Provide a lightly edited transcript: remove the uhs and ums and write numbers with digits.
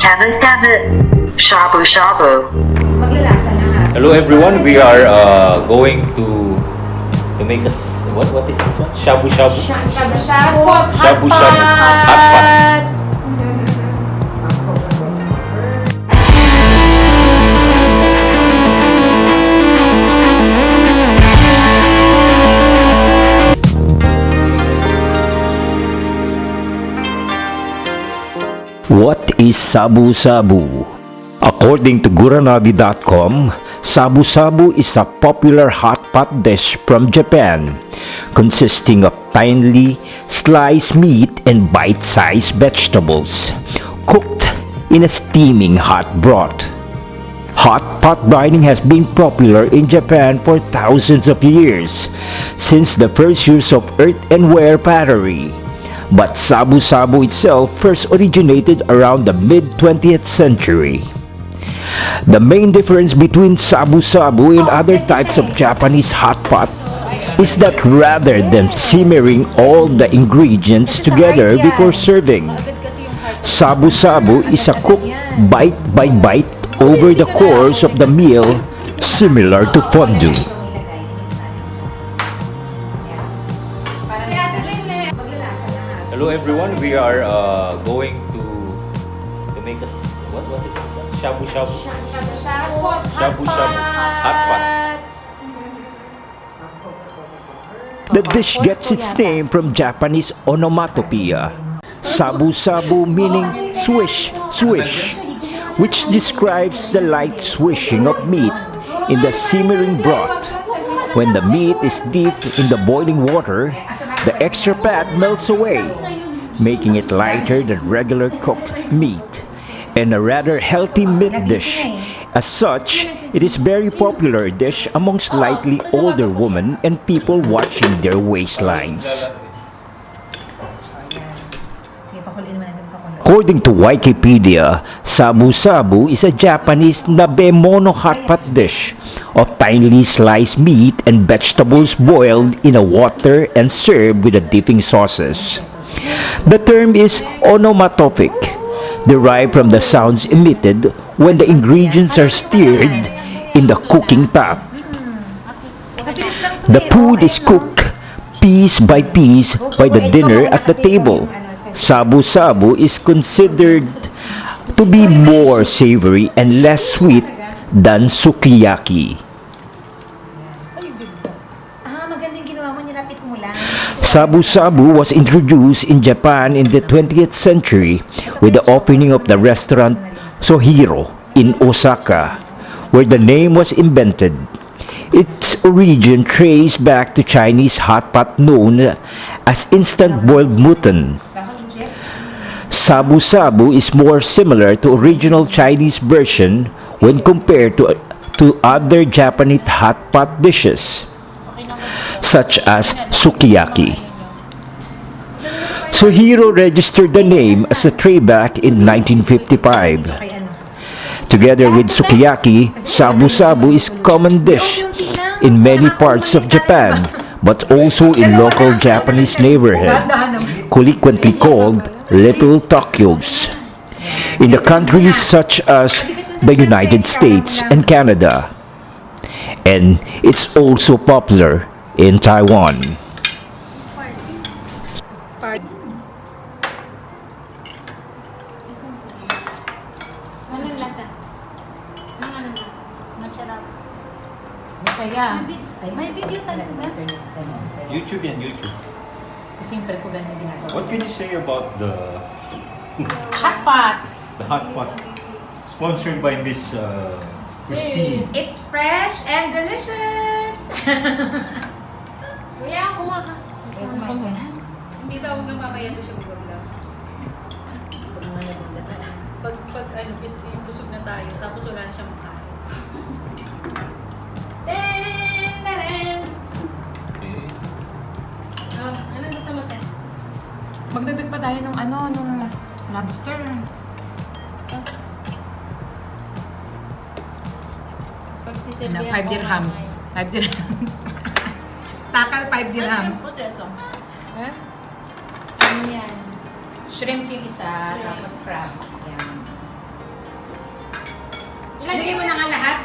Shabu shabu. Shabu shabu. Hello everyone, we are going to make us what is this one? Shabu shabu. Shabu shabu. Shabu shabu. Hot pot. What is Shabu Shabu? According to GURUNAVI.com, Shabu Shabu is a popular hot pot dish from Japan, consisting of finely sliced meat and bite-sized vegetables, cooked in a steaming hot broth. Hot pot dining has been popular in Japan for thousands of years, since the first use of earthenware pottery. But Shabu Shabu itself first originated around the mid-20th century. The main difference between Shabu Shabu and other types of Japanese hot pot is that rather than simmering all the ingredients together before serving, Shabu Shabu is a cooked bite by bite over the course of the meal, similar to fondue. Hello everyone, we are going to make us what is this one? Shabu shabu. Shabu shabu. Hot pot. The dish gets its name from Japanese onomatopoeia, Shabu Shabu meaning swish, swish, which describes the light swishing of meat in the simmering broth. When the meat is dipped in the boiling water, the extra fat melts away, making it lighter than regular cooked meat, and a rather healthy meat dish. As such, it is a very popular dish among slightly older women and people watching their waistlines. According to Wikipedia, Shabu Shabu is a Japanese nabemono hot pot dish of finely sliced meat and vegetables boiled in a water and served with a dipping sauces. The term is onomatopic, derived from the sounds emitted when the ingredients are stirred in the cooking pot. The food is cooked piece by piece by the dinner at the table. Shabu Shabu is considered to be more savory and less sweet than sukiyaki. Shabu Shabu was introduced in Japan in the 20th century with the opening of the restaurant Sohiro in Osaka, where the name was invented. Its origin traced back to Chinese hot pot known as instant boiled mutton. Shabu Shabu is more similar to original Chinese version when compared to other Japanese hot pot dishes, such as sukiyaki. Sohiro registered the name as a trademark in 1955. Together with sukiyaki, Shabu Shabu is a common dish in many parts of Japan, but also in local Japanese neighborhoods, colloquially called Little Tokyos, in the countries such as the United States and Canada. And it's also popular in Taiwan. May video tayo ba? YouTube and YouTube. Kasi yung ko ganyan ginagawa. What can you say about the Hot pot! hot pot sponsored by Miss Christine? It's fresh and delicious! Kuya, kuha ka. Hindi daw huwag kang papayan ko siya mag-vlog. Pag ano, busog na tayo, tapos wala na siyang makain. Anong gusto mo, Ten? Magdagdag pa tayo nung lobster. Na 5 dirhams. 5 dirhams. Takal 5 dirhams. Ano ito? Ano yan? Shrimp yung isa, tapos crabs. Yan. Ilagay mo na nga lahat.